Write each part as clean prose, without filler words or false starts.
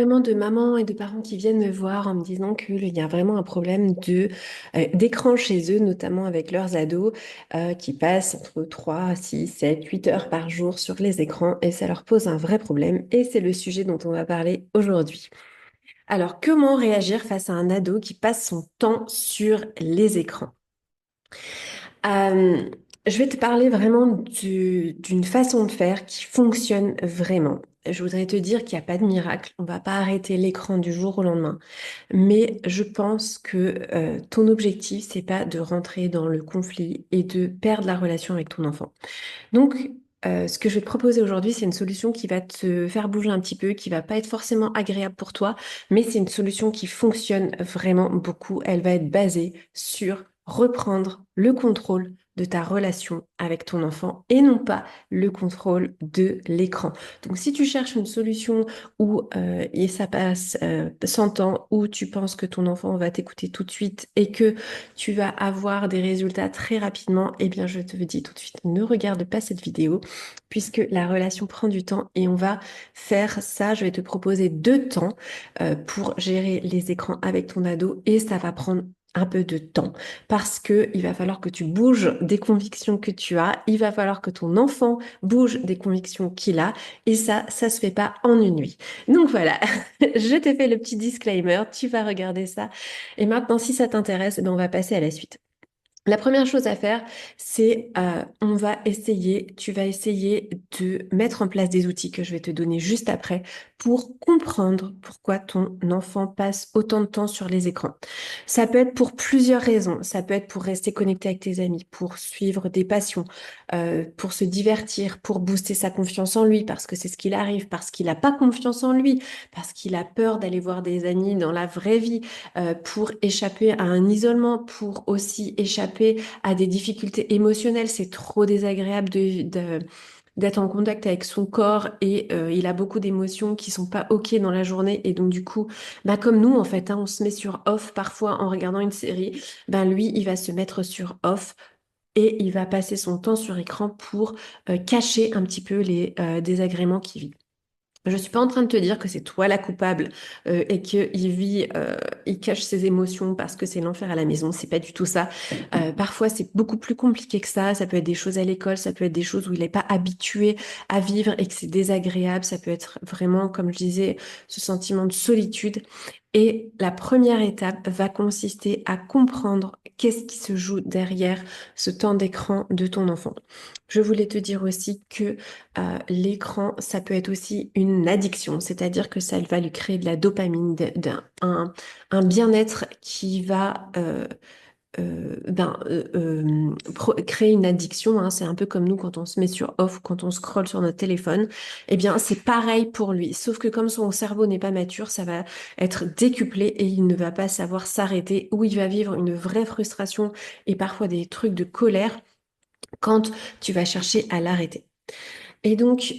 énormément de mamans et de parents qui viennent me voir en me disant qu'il y a vraiment un problème d'écran chez eux, notamment avec leurs ados, qui passent entre 3, 6, 7, 8 heures par jour sur les écrans et ça leur pose un vrai problème. Et c'est le sujet dont on va parler aujourd'hui. Alors, comment réagir face à un ado qui passe son temps sur les écrans? Euh, je vais te parler vraiment d'une façon de faire qui fonctionne vraiment. Je voudrais te dire qu'il n'y a pas de miracle. On ne va pas arrêter l'écran du jour au lendemain. Mais je pense que ton objectif, c'est pas de rentrer dans le conflit et de perdre la relation avec ton enfant. Donc, ce que je vais te proposer aujourd'hui, c'est une solution qui va te faire bouger un petit peu, qui va pas être forcément agréable pour toi, mais c'est une solution qui fonctionne vraiment beaucoup. Elle va être basée sur reprendre le contrôle de ta relation avec ton enfant et non pas le contrôle de l'écran. Donc, si tu cherches une solution où et ça passe 100 ans, où tu penses que ton enfant va t'écouter tout de suite et que tu vas avoir des résultats très rapidement, eh bien, je te le dis tout de suite, ne regarde pas cette vidéo puisque la relation prend du temps et on va faire ça. Je vais te proposer 2 temps pour gérer les écrans avec ton ado et ça va prendre un peu de temps parce que il va falloir que tu bouges des convictions que tu as, il va falloir que ton enfant bouge des convictions qu'il a et ça se fait pas en une nuit. Donc voilà, je t'ai fait le petit disclaimer, tu vas regarder ça et maintenant si ça t'intéresse, eh ben, on va passer à la suite. La première chose à faire, c'est tu vas essayer de mettre en place des outils que je vais te donner juste après pour comprendre pourquoi ton enfant passe autant de temps sur les écrans. Ça peut être pour plusieurs raisons. Ça peut être pour rester connecté avec tes amis, pour suivre des passions, pour se divertir, pour booster sa confiance en lui, parce que c'est ce qu'il arrive, parce qu'il n'a pas confiance en lui, parce qu'il a peur d'aller voir des amis dans la vraie vie pour échapper à un isolement, pour aussi échapper à des difficultés émotionnelles. C'est trop désagréable d'être en contact avec son corps et il a beaucoup d'émotions qui sont pas OK dans la journée. Et donc, du coup, bah, comme nous, en fait, hein, on se met sur off parfois en regardant une série, ben lui, il va se mettre sur off. Et il va passer son temps sur écran pour cacher un petit peu les désagréments qu'il vit. Je suis pas en train de te dire que c'est toi la coupable et il cache ses émotions parce que c'est l'enfer à la maison. C'est pas du tout ça. Parfois, c'est beaucoup plus compliqué que ça. Ça peut être des choses à l'école, ça peut être des choses où il n'est pas habitué à vivre et que c'est désagréable. Ça peut être vraiment, comme je disais, ce sentiment de solitude. Et la première étape va consister à comprendre qu'est-ce qui se joue derrière ce temps d'écran de ton enfant. Je voulais te dire aussi que l'écran, ça peut être aussi une addiction, c'est-à-dire que ça va lui créer de la dopamine, un bien-être qui va créer une addiction. Hein. C'est un peu comme nous quand on se met sur off, quand on scrolle sur notre téléphone. Eh bien, c'est pareil pour lui. Sauf que comme son cerveau n'est pas mature, ça va être décuplé et il ne va pas savoir s'arrêter ou il va vivre une vraie frustration et parfois des trucs de colère quand tu vas chercher à l'arrêter. Et donc,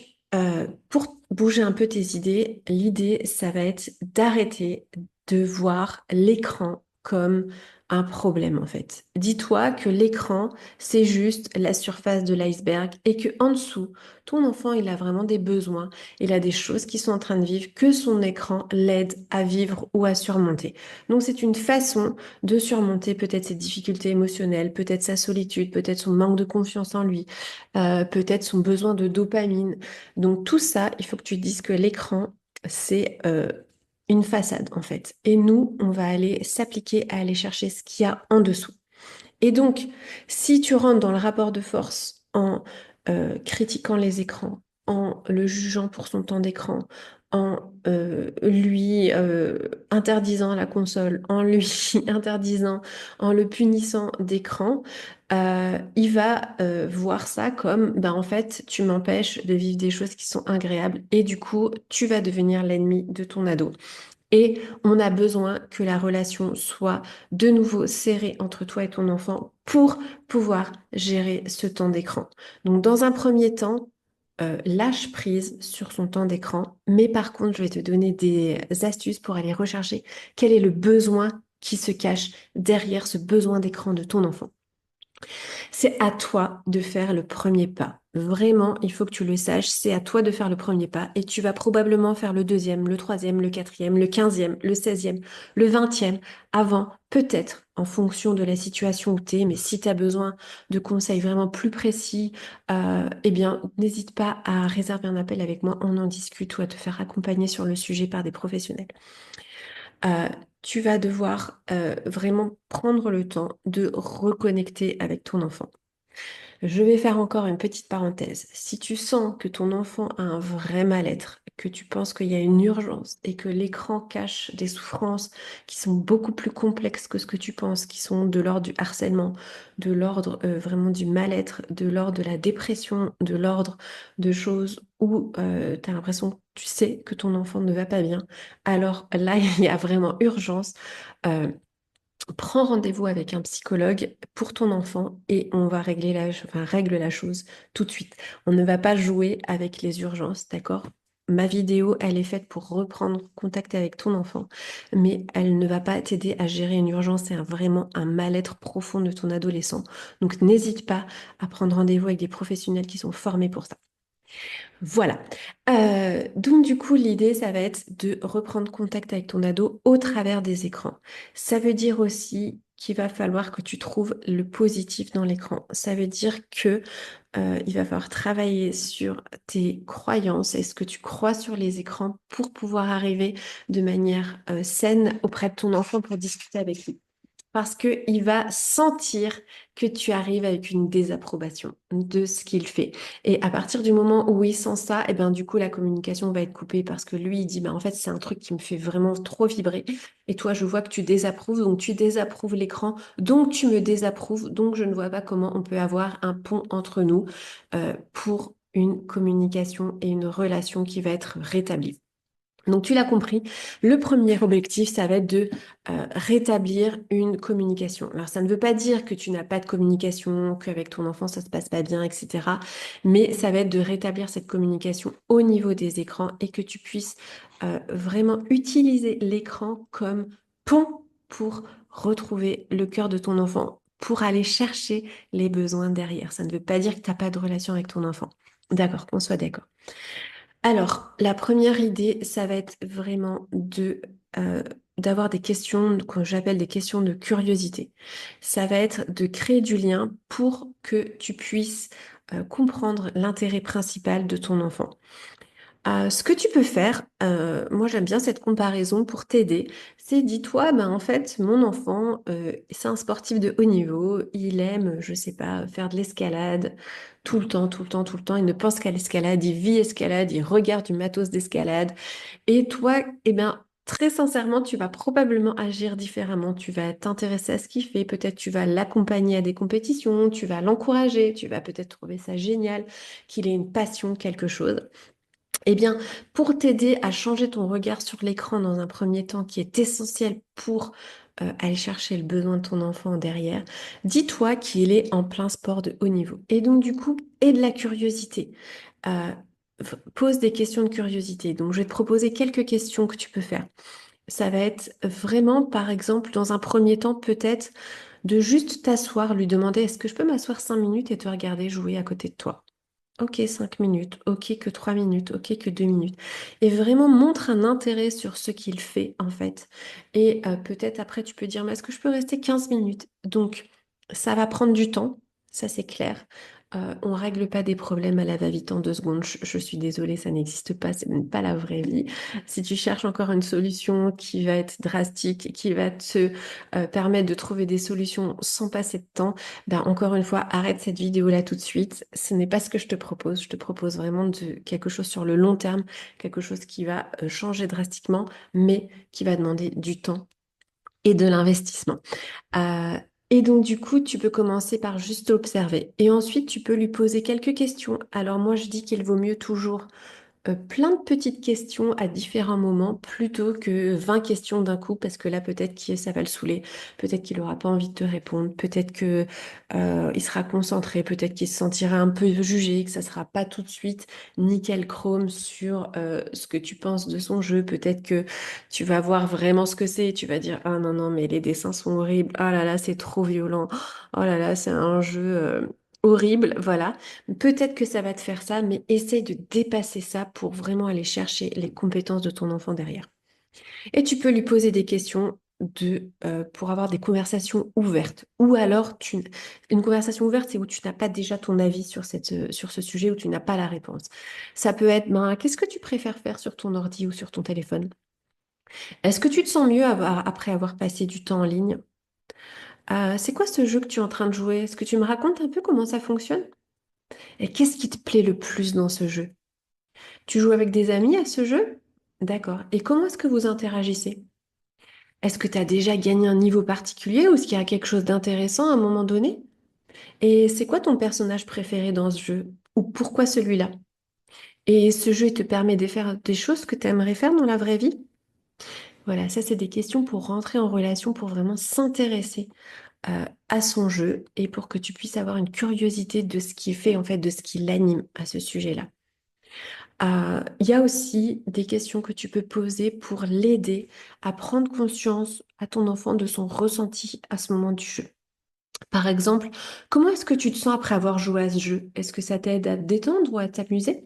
pour bouger un peu tes idées, l'idée, ça va être d'arrêter de voir l'écran comme un problème en fait. Dis-toi que l'écran, c'est juste la surface de l'iceberg et que en dessous, ton enfant, il a vraiment des besoins, il a des choses qui sont en train de vivre que son écran l'aide à vivre ou à surmonter. Donc c'est une façon de surmonter peut-être ses difficultés émotionnelles, peut-être sa solitude, peut-être son manque de confiance en lui, peut-être son besoin de dopamine. Donc tout ça, il faut que tu te dises que l'écran, c'est une façade en fait. Et nous, on va aller s'appliquer à aller chercher ce qu'il y a en dessous. Et donc, si tu rentres dans le rapport de force en critiquant les écrans, en le jugeant pour son temps d'écran, en lui interdisant la console, en lui interdisant, en le punissant d'écran, il va voir ça comme, ben en fait, tu m'empêches de vivre des choses qui sont agréables et du coup, tu vas devenir l'ennemi de ton ado. Et on a besoin que la relation soit de nouveau serrée entre toi et ton enfant pour pouvoir gérer ce temps d'écran. Donc, dans un premier temps, lâche prise sur son temps d'écran. Mais par contre, je vais te donner des astuces pour aller rechercher quel est le besoin qui se cache derrière ce besoin d'écran de ton enfant. C'est à toi de faire le premier pas. Vraiment, il faut que tu le saches, c'est à toi de faire le premier pas et tu vas probablement faire le deuxième, le troisième, le quatrième, le quinzième, le seizième, le vingtième, avant, peut-être, en fonction de la situation où tu es, mais si tu as besoin de conseils vraiment plus précis, eh bien, n'hésite pas à réserver un appel avec moi, on en discute ou à te faire accompagner sur le sujet par des professionnels. Euh, Tu vas devoir vraiment prendre le temps de reconnecter avec ton enfant. Je vais faire encore une petite parenthèse. Si tu sens que ton enfant a un vrai mal-être, que tu penses qu'il y a une urgence et que l'écran cache des souffrances qui sont beaucoup plus complexes que ce que tu penses, qui sont de l'ordre du harcèlement, de l'ordre vraiment du mal-être, de l'ordre de la dépression, de l'ordre de choses où tu as l'impression que tu sais que ton enfant ne va pas bien, alors là, il y a vraiment urgence. Euh, Prends rendez-vous avec un psychologue pour ton enfant et on va règle la chose tout de suite. On ne va pas jouer avec les urgences, d'accord? Ma vidéo, elle est faite pour reprendre contact avec ton enfant, mais elle ne va pas t'aider à gérer une urgence et vraiment un mal-être profond de ton adolescent. Donc n'hésite pas à prendre rendez-vous avec des professionnels qui sont formés pour ça. Voilà. Donc du coup, l'idée, ça va être de reprendre contact avec ton ado au travers des écrans. Ça veut dire aussi qu'il va falloir que tu trouves le positif dans l'écran. Ça veut dire que il va falloir travailler sur tes croyances et ce que tu crois sur les écrans pour pouvoir arriver de manière saine auprès de ton enfant pour discuter avec lui parce qu'il va sentir que tu arrives avec une désapprobation de ce qu'il fait. Et à partir du moment où il sent ça, et ben du coup la communication va être coupée parce que lui il dit bah en fait c'est un truc qui me fait vraiment trop vibrer et toi je vois que tu désapprouves donc tu désapprouves l'écran donc tu me désapprouves donc je ne vois pas comment on peut avoir un pont entre nous pour une communication et une relation qui va être rétablie. Donc tu l'as compris, le premier objectif, ça va être de rétablir une communication. Alors ça ne veut pas dire que tu n'as pas de communication, qu'avec ton enfant ça se passe pas bien, etc. Mais ça va être de rétablir cette communication au niveau des écrans et que tu puisses vraiment utiliser l'écran comme pont pour retrouver le cœur de ton enfant, pour aller chercher les besoins derrière. Ça ne veut pas dire que tu n'as pas de relation avec ton enfant. D'accord, qu'on soit d'accord. Alors, la première idée, ça va être vraiment euh, d'avoir des questions que j'appelle des questions de curiosité. Ça va être de créer du lien pour que tu puisses comprendre l'intérêt principal de ton enfant. Ce que tu peux faire, moi j'aime bien cette comparaison pour t'aider, c'est dis-toi, ben en fait, mon enfant, c'est un sportif de haut niveau, il aime, je sais pas, faire de l'escalade tout le temps, tout le temps, tout le temps, il ne pense qu'à l'escalade, il vit escalade, il regarde du matos d'escalade, et toi, eh ben, très sincèrement, tu vas probablement agir différemment, tu vas t'intéresser à ce qu'il fait, peut-être tu vas l'accompagner à des compétitions, tu vas l'encourager, tu vas peut-être trouver ça génial, qu'il ait une passion, quelque chose. Eh bien, pour t'aider à changer ton regard sur l'écran dans un premier temps, qui est essentiel pour aller chercher le besoin de ton enfant derrière, dis-toi qu'il est en plein sport de haut niveau. Et donc, du coup, et de la curiosité. Euh, Pose des questions de curiosité. Donc, je vais te proposer quelques questions que tu peux faire. Ça va être vraiment, par exemple, dans un premier temps, peut-être de juste t'asseoir, lui demander, est-ce que je peux m'asseoir 5 minutes et te regarder jouer à côté de toi? Ok, 5 minutes, ok que 3 minutes, ok que 2 minutes. Et vraiment montre un intérêt sur ce qu'il fait en fait. Et peut-être après tu peux dire, mais est-ce que je peux rester 15 minutes? Donc ça va prendre du temps, ça c'est clair. On règle pas des problèmes à la va-vite en 2 secondes. Je suis désolée, ça n'existe pas, c'est même pas la vraie vie. Si tu cherches encore une solution qui va être drastique, qui va te permettre de trouver des solutions sans passer de temps, ben, encore une fois, arrête cette vidéo-là tout de suite. Ce n'est pas ce que je te propose. Je te propose vraiment quelque chose sur le long terme, quelque chose qui va changer drastiquement, mais qui va demander du temps et de l'investissement. Euh, et donc, du coup, tu peux commencer par juste observer. Et ensuite, tu peux lui poser quelques questions. Alors, moi, je dis qu'il vaut mieux toujours plein de petites questions à différents moments plutôt que 20 questions d'un coup parce que là peut-être que ça va le saouler, peut-être qu'il aura pas envie de te répondre, peut-être que il sera concentré, peut-être qu'il se sentira un peu jugé, que ça sera pas tout de suite nickel chrome sur ce que tu penses de son jeu, peut-être que tu vas voir vraiment ce que c'est et tu vas dire ah non non mais les dessins sont horribles, ah là là c'est trop violent, oh là là c'est un jeu horrible, voilà. Peut-être que ça va te faire ça, mais essaye de dépasser ça pour vraiment aller chercher les compétences de ton enfant derrière. Et tu peux lui poser des questions pour avoir des conversations ouvertes. Ou alors, une conversation ouverte, c'est où tu n'as pas déjà ton avis sur ce sujet, où tu n'as pas la réponse. Ça peut être, ben, qu'est-ce que tu préfères faire sur ton ordi ou sur ton téléphone? Est-ce que tu te sens mieux après avoir passé du temps en ligne? C'est quoi ce jeu que tu es en train de jouer? Est-ce que tu me racontes un peu comment ça fonctionne? Et qu'est-ce qui te plaît le plus dans ce jeu? Tu joues avec des amis à ce jeu? D'accord. Et comment est-ce que vous interagissez? Est-ce que tu as déjà gagné un niveau particulier ou est-ce qu'il y a quelque chose d'intéressant à un moment donné? Et c'est quoi ton personnage préféré dans ce jeu? Ou pourquoi celui-là? Et ce jeu, il te permet de faire des choses que tu aimerais faire dans la vraie vie? Voilà, ça, c'est des questions pour rentrer en relation, pour vraiment s'intéresser à son jeu et pour que tu puisses avoir une curiosité de ce qui fait, en fait, de ce qui l'anime à ce sujet-là. Il y a aussi des questions que tu peux poser pour l'aider à prendre conscience à ton enfant de son ressenti à ce moment du jeu. Par exemple, comment est-ce que tu te sens après avoir joué à ce jeu? Est-ce que ça t'aide à te détendre ou à t'amuser?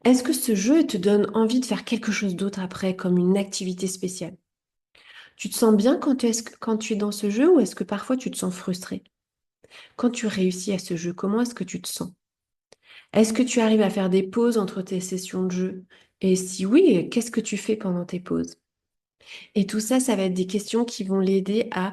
Est-ce que ce jeu te donne envie de faire quelque chose d'autre après, comme une activité spéciale? Tu te sens bien quand tu es dans ce jeu ou est-ce que parfois tu te sens frustré? Quand tu réussis à ce jeu, comment est-ce que tu te sens? Est-ce que tu arrives à faire des pauses entre tes sessions de jeu? Et si oui, qu'est-ce que tu fais pendant tes pauses? Et tout ça, ça va être des questions qui vont l'aider à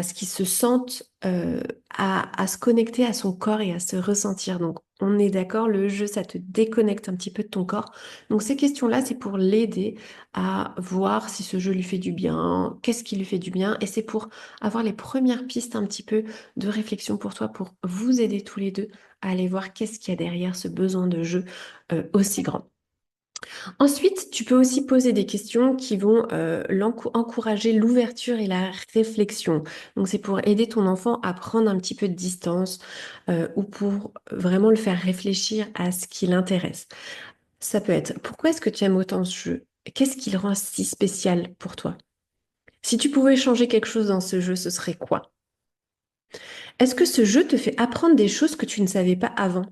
ce qu'il se sente, à se connecter à son corps et à se ressentir. Donc, on est d'accord, le jeu, ça te déconnecte un petit peu de ton corps. Donc, ces questions-là, c'est pour l'aider à voir si ce jeu lui fait du bien, qu'est-ce qui lui fait du bien. Et c'est pour avoir les premières pistes un petit peu de réflexion pour toi, pour vous aider tous les deux à aller voir qu'est-ce qu'il y a derrière ce besoin de jeu, aussi grand. Ensuite, tu peux aussi poser des questions qui vont encourager l'ouverture et la réflexion. Donc, c'est pour aider ton enfant à prendre un petit peu de distance ou pour vraiment le faire réfléchir à ce qui l'intéresse. Ça peut être, pourquoi est-ce que tu aimes autant ce jeu? Qu'est-ce qui le rend si spécial pour toi? Si tu pouvais changer quelque chose dans ce jeu, ce serait quoi? Est-ce que ce jeu te fait apprendre des choses que tu ne savais pas avant?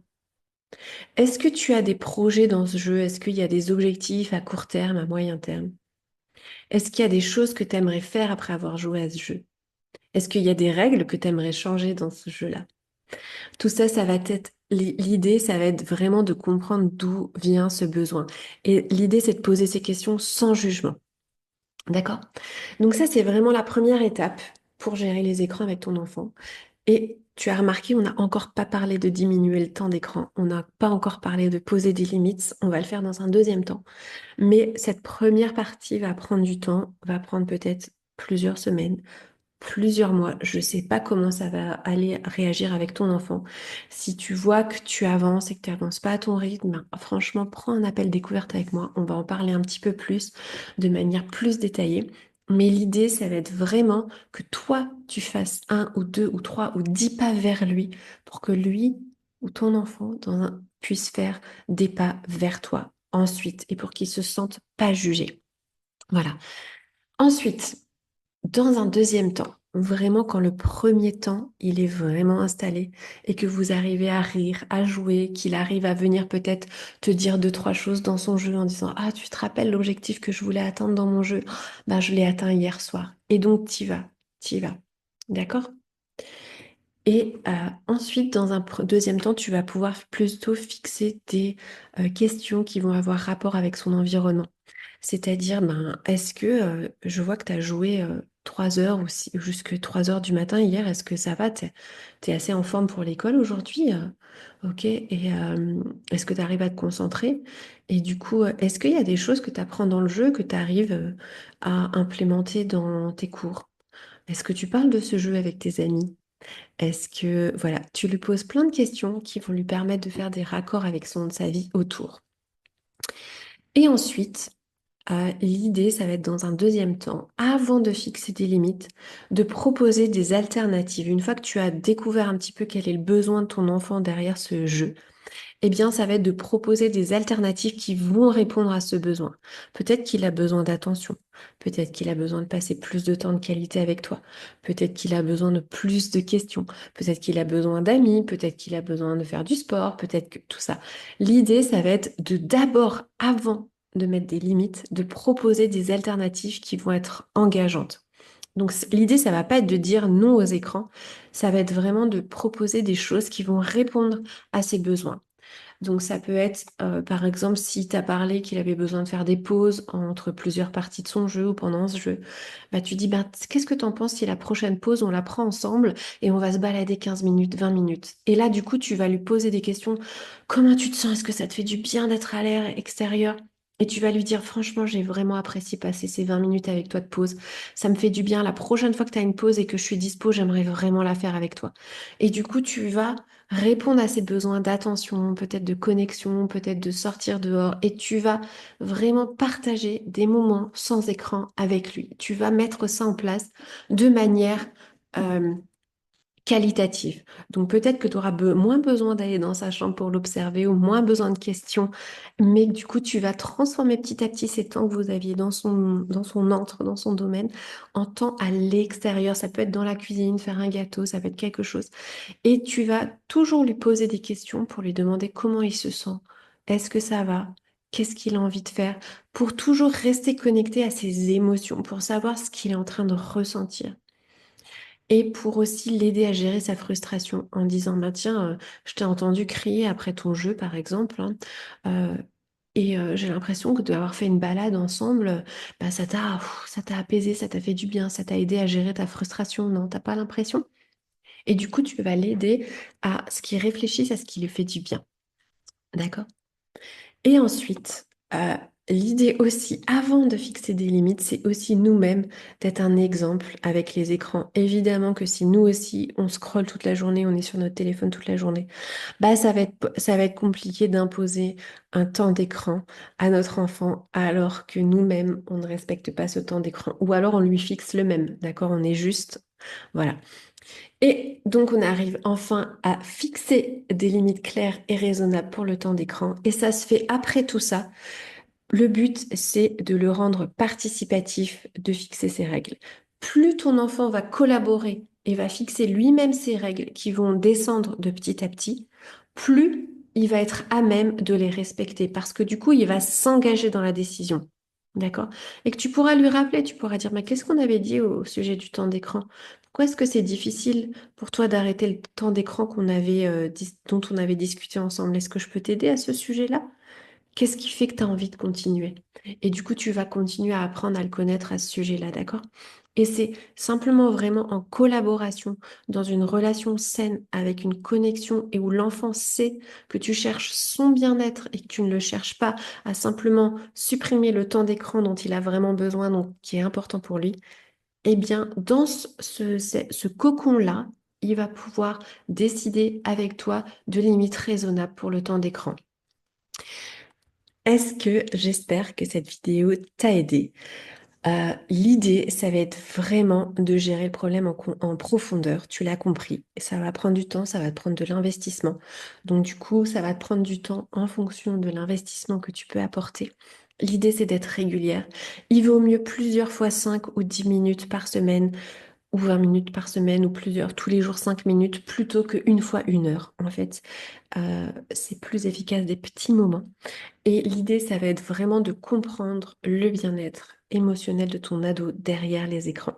Est-ce que tu as des projets dans ce jeu? Est-ce qu'il y a des objectifs à court terme, à moyen terme? Est-ce qu'il y a des choses que tu aimerais faire après avoir joué à ce jeu? Est-ce qu'il y a des règles que tu aimerais changer dans ce jeu-là? Tout ça, ça va être l'idée, ça va être vraiment de comprendre d'où vient ce besoin. Et l'idée, c'est de poser ces questions sans jugement. D'accord? Donc ça, c'est vraiment la première étape pour gérer les écrans avec ton enfant. Et tu as remarqué, on n'a encore pas parlé de diminuer le temps d'écran. On n'a pas encore parlé de poser des limites. On va le faire dans un deuxième temps. Mais cette première partie va prendre du temps, va prendre peut-être plusieurs semaines, plusieurs mois. Je ne sais pas comment ça va aller réagir avec ton enfant. Si tu vois que tu avances et que tu n'avances pas à ton rythme, ben, franchement, prends un appel découverte avec moi. On va en parler un petit peu plus, de manière plus détaillée. Mais l'idée, ça va être vraiment que toi, tu fasses un ou deux ou trois ou 10 pas vers lui pour que lui ou ton enfant puisse faire des pas vers toi ensuite et pour qu'il se sente pas jugé. Voilà. Ensuite, dans un deuxième temps, vraiment quand le premier temps, il est vraiment installé et que vous arrivez à rire, à jouer, qu'il arrive à venir peut-être te dire deux, trois choses dans son jeu en disant, ah, tu te rappelles l'objectif que je voulais atteindre dans mon jeu? Ben, je l'ai atteint hier soir. Et donc, t'y vas. D'accord? Et ensuite, dans un deuxième temps, tu vas pouvoir plutôt fixer des questions qui vont avoir rapport avec son environnement. C'est-à-dire, ben, est-ce que je vois que tu as joué 3 heures ou jusque 3 heures du matin hier, est-ce que ça va? T'es assez en forme pour l'école aujourd'hui? Ok. Et est-ce que tu arrives à te concentrer? Et du coup, est-ce qu'il y a des choses que tu apprends dans le jeu que tu arrives à implémenter dans tes cours? Est-ce que tu parles de ce jeu avec tes amis? Est-ce que, voilà, tu lui poses plein de questions qui vont lui permettre de faire des raccords avec sa vie autour. Et ensuite, l'idée, ça va être dans un deuxième temps, avant de fixer des limites, de proposer des alternatives. Une fois que tu as découvert un petit peu quel est le besoin de ton enfant derrière ce jeu, Eh bien, ça va être de proposer des alternatives qui vont répondre à ce besoin. Peut-être qu'il a besoin d'attention, peut-être qu'il a besoin de passer plus de temps de qualité avec toi, peut-être qu'il a besoin de plus de questions, peut-être qu'il a besoin d'amis, peut-être qu'il a besoin de faire du sport, peut-être que tout ça. L'idée, ça va être de d'abord, avant de mettre des limites, de proposer des alternatives qui vont être engageantes. Donc l'idée, ça va pas être de dire non aux écrans, ça va être vraiment de proposer des choses qui vont répondre à ses besoins. Donc ça peut être, par exemple, si tu as parlé qu'il avait besoin de faire des pauses entre plusieurs parties de son jeu ou pendant ce jeu, bah tu dis, bah, qu'est-ce que tu en penses si la prochaine pause, on la prend ensemble et on va se balader 15 minutes, 20 minutes. Et là, du coup, tu vas lui poser des questions. Comment tu te sens? Est-ce que ça te fait du bien d'être à l'air extérieur? Et tu vas lui dire, franchement, j'ai vraiment apprécié passer ces 20 minutes avec toi de pause. Ça me fait du bien. La prochaine fois que tu as une pause et que je suis dispo, j'aimerais vraiment la faire avec toi. Et du coup, tu vas répondre à ses besoins d'attention, peut-être de connexion, peut-être de sortir dehors. Et tu vas vraiment partager des moments sans écran avec lui. Tu vas mettre ça en place de manière euh, qualitative. Donc peut-être que tu auras moins besoin d'aller dans sa chambre pour l'observer ou moins besoin de questions, mais du coup tu vas transformer petit à petit ces temps que vous aviez dans son antre, dans son domaine, en temps à l'extérieur. Ça peut être dans la cuisine, faire un gâteau, ça peut être quelque chose. Et tu vas toujours lui poser des questions pour lui demander comment il se sent. Est-ce que ça va? Qu'est-ce qu'il a envie de faire? Pour toujours rester connecté à ses émotions, pour savoir ce qu'il est en train de ressentir. Et pour aussi l'aider à gérer sa frustration en disant, bah tiens, je t'ai entendu crier après ton jeu, par exemple, hein, j'ai l'impression que d'avoir fait une balade ensemble, bah, ça t'a apaisé, ça t'a fait du bien, ça t'a aidé à gérer ta frustration, non? T'as pas l'impression? Et du coup, tu vas l'aider à ce qu'il réfléchisse à ce qui lui fait du bien. D'accord? Et ensuite, l'idée aussi, avant de fixer des limites, c'est aussi nous-mêmes d'être un exemple avec les écrans. Évidemment que si nous aussi, on scrolle toute la journée, on est sur notre téléphone toute la journée, bah ça va être compliqué d'imposer un temps d'écran à notre enfant alors que nous-mêmes, on ne respecte pas ce temps d'écran. Ou alors on lui fixe le même, d'accord? On est juste, voilà. Et donc, on arrive enfin à fixer des limites claires et raisonnables pour le temps d'écran. Et ça se fait après tout ça. Le but, c'est de le rendre participatif, de fixer ses règles. Plus ton enfant va collaborer et va fixer lui-même ses règles qui vont descendre de petit à petit, plus il va être à même de les respecter parce que du coup, il va s'engager dans la décision. D'accord? Et que tu pourras lui rappeler, tu pourras dire, mais qu'est-ce qu'on avait dit au sujet du temps d'écran? Pourquoi est-ce que c'est difficile pour toi d'arrêter le temps d'écran dont on avait discuté ensemble? Est-ce que je peux t'aider à ce sujet-là? Qu'est-ce qui fait que tu as envie de continuer? Et du coup, tu vas continuer à apprendre à le connaître à ce sujet-là, d'accord? Et c'est simplement vraiment en collaboration, dans une relation saine, avec une connexion et où l'enfant sait que tu cherches son bien-être et que tu ne le cherches pas à simplement supprimer le temps d'écran dont il a vraiment besoin, donc qui est important pour lui. Eh bien, dans ce cocon-là, il va pouvoir décider avec toi de limites raisonnables pour le temps d'écran. J'espère que cette vidéo t'a aidé. L'idée, ça va être vraiment de gérer le problème en profondeur. Tu l'as compris. Ça va prendre du temps, ça va te prendre de l'investissement. Donc du coup, ça va te prendre du temps en fonction de l'investissement que tu peux apporter. L'idée, c'est d'être régulière. Il vaut mieux plusieurs fois 5 ou 10 minutes par semaine ou 20 minutes par semaine ou plusieurs, tous les jours 5 minutes plutôt qu'une fois 1 heure. En fait, c'est plus efficace des petits moments. Et l'idée, ça va être vraiment de comprendre le bien-être émotionnel de ton ado derrière les écrans.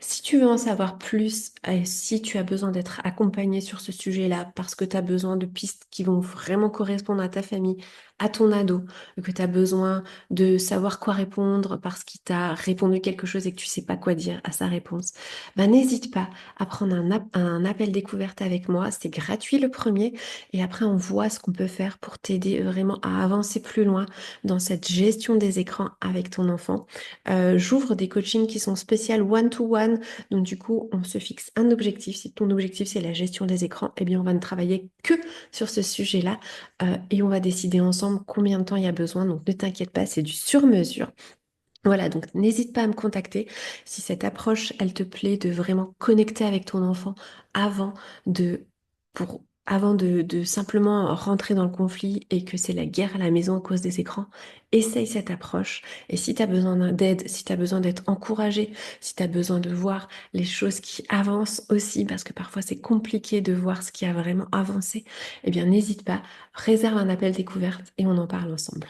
Si tu veux en savoir plus, et si tu as besoin d'être accompagné sur ce sujet-là, parce que tu as besoin de pistes qui vont vraiment correspondre à ta famille, à ton ado, que tu as besoin de savoir quoi répondre parce qu'il t'a répondu quelque chose et que tu sais pas quoi dire à sa réponse, ben n'hésite pas à prendre un appel découverte avec moi. C'est gratuit le premier et après on voit ce qu'on peut faire pour t'aider vraiment à avancer plus loin dans cette gestion des écrans avec ton enfant. J'ouvre des coachings qui sont spéciaux one-to-one. Donc du coup, on se fixe un objectif. Si ton objectif, c'est la gestion des écrans, eh bien, on va ne travailler que sur ce sujet-là et on va décider ensemble combien de temps il y a besoin. Donc ne t'inquiète pas, c'est du sur-mesure. Voilà, donc n'hésite pas à me contacter si cette approche, elle te plaît, de vraiment connecter avec ton enfant avant de, pour avant de simplement rentrer dans le conflit et que c'est la guerre à la maison à cause des écrans, essaye cette approche. Et si tu as besoin d'aide, si tu as besoin d'être encouragé, si tu as besoin de voir les choses qui avancent aussi, parce que parfois c'est compliqué de voir ce qui a vraiment avancé, eh bien n'hésite pas, réserve un appel découverte et on en parle ensemble.